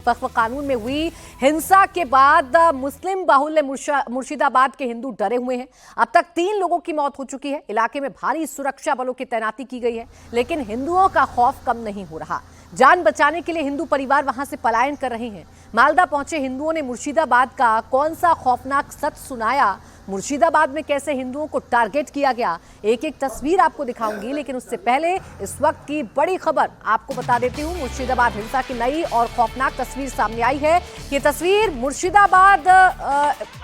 वक्फ कानून में हुई हिंसा के बाद मुस्लिम बाहुल्य मुर्शिदाबाद के हिंदू डरे हुए हैं। अब तक 3 लोगों की मौत हो चुकी है। इलाके में भारी सुरक्षा बलों की तैनाती की गई है, लेकिन हिंदुओं का खौफ कम नहीं हो रहा। जान बचाने के लिए हिंदू परिवार वहां से पलायन कर रहे हैं। मालदा पहुंचे हिंदुओं ने मुर्शिदाबाद का कौन सा खौफनाक सच सुनाया, मुर्शिदाबाद में कैसे हिंदुओं को टारगेट किया गया, एक एक तस्वीर आपको दिखाऊंगी। लेकिन उससे पहले इस वक्त की बड़ी खबर आपको बता देती हूं। मुर्शिदाबाद हिंसा की नई और खौफनाक तस्वीर सामने आई है। ये तस्वीर मुर्शिदाबाद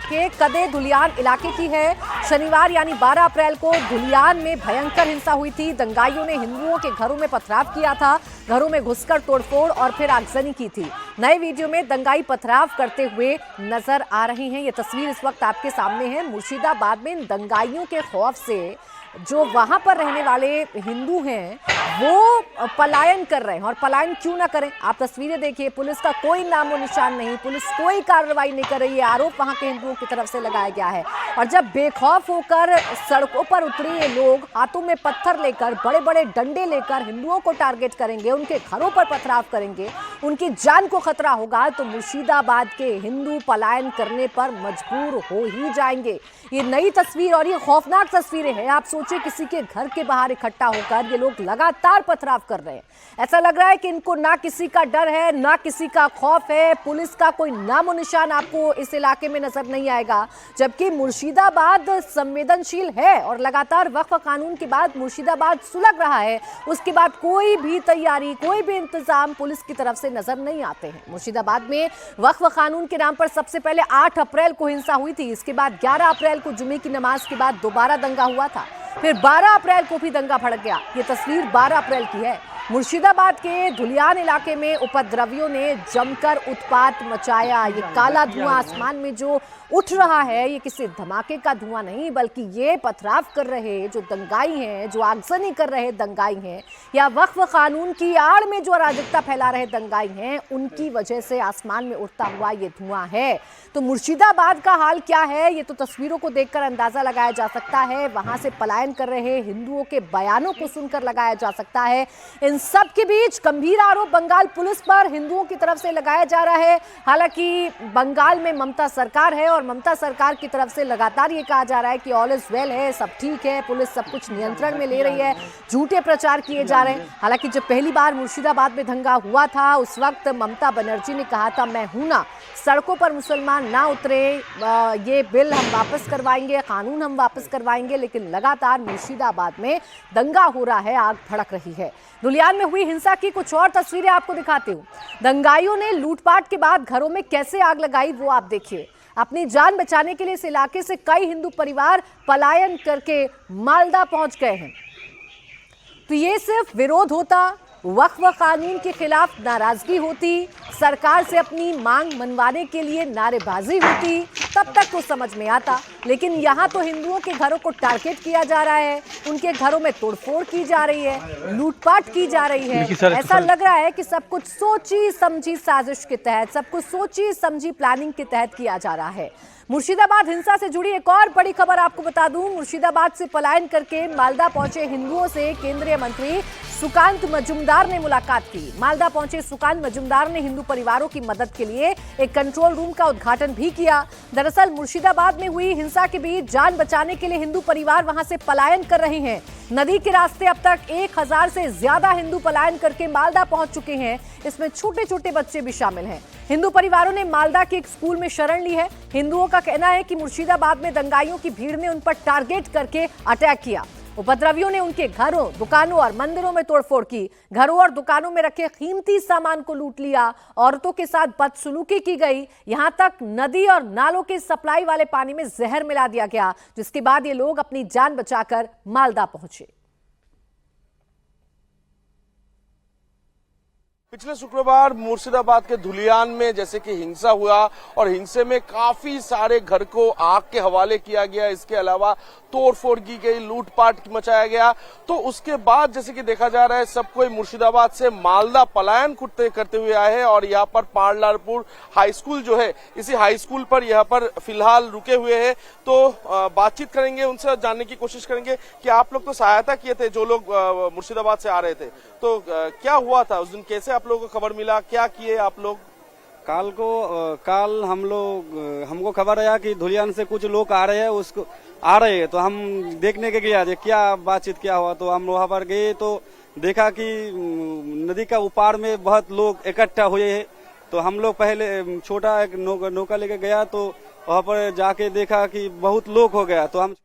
के कदे धुलियान इलाके की है। शनिवार यानी 12 अप्रैल को धुलियान में भयंकर हिंसा हुई थी। दंगाइयों ने हिंदुओं के घरों में पथराव किया था, घरों में घुसकर तोड़फोड़ और फिर आगजनी की थी। नए वीडियो में दंगाई पथराव करते हुए नजर आ रही हैं। ये तस्वीर इस वक्त आपके सामने है। मुर्शिदाबाद में दंगाइयों के खौफ से जो वहां पर रहने वाले हिंदू हैं वो पलायन कर रहे हैं। और पलायन क्यों ना करें, आप तस्वीरें देखिए। पुलिस का कोई नामो निशान नहीं, पुलिस कोई कार्रवाई नहीं कर रही है। आरोप वहां के हिंदुओं की तरफ से लगाया गया है। और जब बेखौफ होकर सड़कों पर उतरे ये लोग हाथों में पत्थर लेकर, बड़े बड़े डंडे लेकर हिंदुओं को टारगेट करेंगे, उनके घरों पर पथराव करेंगे, उनकी जान को खतरा होगा, तो मुर्शिदाबाद के हिंदू पलायन करने पर मजबूर हो ही जाएंगे। ये नई तस्वीर और ये खौफनाक तस्वीरें हैं। आप सोचिए, किसी के घर के बाहर इकट्ठा होकर ये लोग लगातार पथराव कर रहे हैं। ऐसा लग रहा है कि इनको ना किसी का डर है, ना किसी का खौफ है। पुलिस का कोई नामो निशान आपको इस इलाके में नजर नहीं आएगा। जबकि मुर्शिदाबाद संवेदनशील है और लगातार वक्फ कानून के बाद मुर्शिदाबाद सुलग रहा है। उसके बाद कोई भी तैयारी, कोई भी इंतजाम पुलिस की तरफ से नजर नहीं आते हैं। मुर्शिदाबाद में वक्फ कानून के नाम पर सबसे पहले 8 अप्रैल को हिंसा हुई थी। इसके बाद 11 अप्रैल को जुमे की नमाज के बाद दोबारा दंगा हुआ था। फिर 12 अप्रैल को भी दंगा भड़क गया। ये तस्वीर 12 अप्रैल की है। मुर्शिदाबाद के धुलियान इलाके में उपद्रवियों ने जमकर उत्पात मचाया। ये काला धुआं आसमान में जो उठ रहा है, ये किसी धमाके का धुआं नहीं, बल्कि ये पथराव कर रहे जो दंगाई हैं, जो आगजनी कर रहे दंगाई हैं, या वक्फ कानून की आड़ में जो अराजकता फैला रहे दंगाई हैं, उनकी वजह से आसमान में उठता हुआ ये धुआं है। तो मुर्शिदाबाद का हाल क्या है, ये तो तस्वीरों को देखकर अंदाजा लगाया जा सकता है। वहां से पलायन कर रहे हिंदुओं के बयानों को सुनकर लगाया जा सकता है। इन सब के बीच गंभीर आरोप बंगाल पुलिस पर हिंदुओं की तरफ से लगाया जा रहा है। हालांकि बंगाल में ममता सरकार है और ममता सरकार की तरफ से लगातार ये कहा जा रहा है कि ऑल इज वेल है, सब ठीक है, पुलिस सब कुछ नियंत्रण में ले रही है। झूठे प्रचार किए जा रहे हैं। हालांकि जब पहली बार मुर्शिदाबाद में दंगा हुआ था, उस वक्त ममता बनर्जी ने कहा था, मैं हूं ना, सड़कों पर मुसलमान ना उतरे, ये बिल हम वापस करवाएंगे, कानून हम वापस करवाएंगे। लेकिन लगातार मुर्शिदाबाद में दंगा हो रहा है, आग भड़क रही है। धुलियान में हुई हिंसा की कुछ और तस्वीरें आपको दिखाती हूँ। दंगाइयों ने लूटपाट के बाद घरों में कैसे आग लगाई, वो आप देखिए। अपनी जान बचाने के लिए इस इलाके से कई हिंदू परिवार पलायन करके मालदा पहुंच गए हैं। तो ये सिर्फ विरोध होता, वक्फ कानून के खिलाफ नाराजगी होती, सरकार से अपनी मांग मनवाने के लिए नारेबाजी होती, तब तक तो समझ में आता। लेकिन यहाँ तो हिंदुओं के घरों को टारगेट किया जा रहा है, उनके घरों में तोड़फोड़ की जा रही है, लूटपाट की जा रही है। ऐसा लग रहा है कि सब कुछ सोची समझी साजिश के तहत, सब कुछ सोची समझी प्लानिंग के तहत किया जा रहा है। मुर्शिदाबाद हिंसा से जुड़ी एक और बड़ी खबर आपको बता दूं। मुर्शिदाबाद से पलायन करके मालदा पहुंचे हिंदुओं से केंद्रीय मंत्री सुकांत मजुमदार ने मुलाकात की। मालदा पहुंचे सुकांत मजुमदार ने हिंदू परिवारों की मदद के लिए एक कंट्रोल रूम का उद्घाटन भी किया। दरअसल मुर्शिदाबाद में हुई हिंसा के बीच जान बचाने के लिए हिंदू परिवार वहां से पलायन कर रहे हैं। नदी के रास्ते अब तक 1000 से ज्यादा हिंदू पलायन करके मालदा पहुंच चुके हैं। इसमें छोटे छोटे बच्चे भी शामिल हैं। हिंदू परिवारों ने मालदा के एक स्कूल में शरण ली है। हिंदुओं का कहना है कि मुर्शिदाबाद में दंगाइयों की भीड़ ने उन पर टारगेट करके अटैक किया। उपद्रवियों ने उनके घरों, दुकानों और मंदिरों में तोड़फोड़ की। घरों और दुकानों में रखे कीमती सामान को लूट लिया। औरतों के साथ बदसलूकी की गई। यहां तक नदी और नालों के सप्लाई वाले पानी में जहर मिला दिया गया, जिसके बाद ये लोग अपनी जान बचाकर मालदा पहुंचे। पिछले शुक्रवार मुर्शिदाबाद के धुलियान में जैसे कि हिंसा हुआ और हिंसे में काफी सारे घर को आग के हवाले किया गया। इसके अलावा तोड़फोड़ की गई, लूटपाट मचाया गया। तो उसके बाद जैसे कि देखा जा रहा है, सब कोई मुर्शिदाबाद से मालदा पलायन करते हुए आए हैं और यहाँ पर पारलारपुर हाई स्कूल जो है, इसी हाई स्कूल पर यहाँ पर फिलहाल रुके हुए हैं। तो बातचीत करेंगे उनसे, जानने की कोशिश करेंगे कि आप लोग तो सहायता किए थे जो लोग मुर्शिदाबाद से आ रहे थे, तो क्या हुआ था उस दिन, कैसे आप लोगों को खबर मिला, क्या किए आप लोग? काल हमको खबर आया कि धुलियान से कुछ लोग आ रहे हैं तो हम देखने के गया क्या बातचीत क्या हुआ। तो हम वहां पर गए तो देखा कि नदी का उपार में बहुत लोग इकट्ठा हुए हैं। तो हम लोग पहले छोटा एक नौका लेके गया तो वहां पर जाके देखा कि बहुत लोग हो गया। तो हम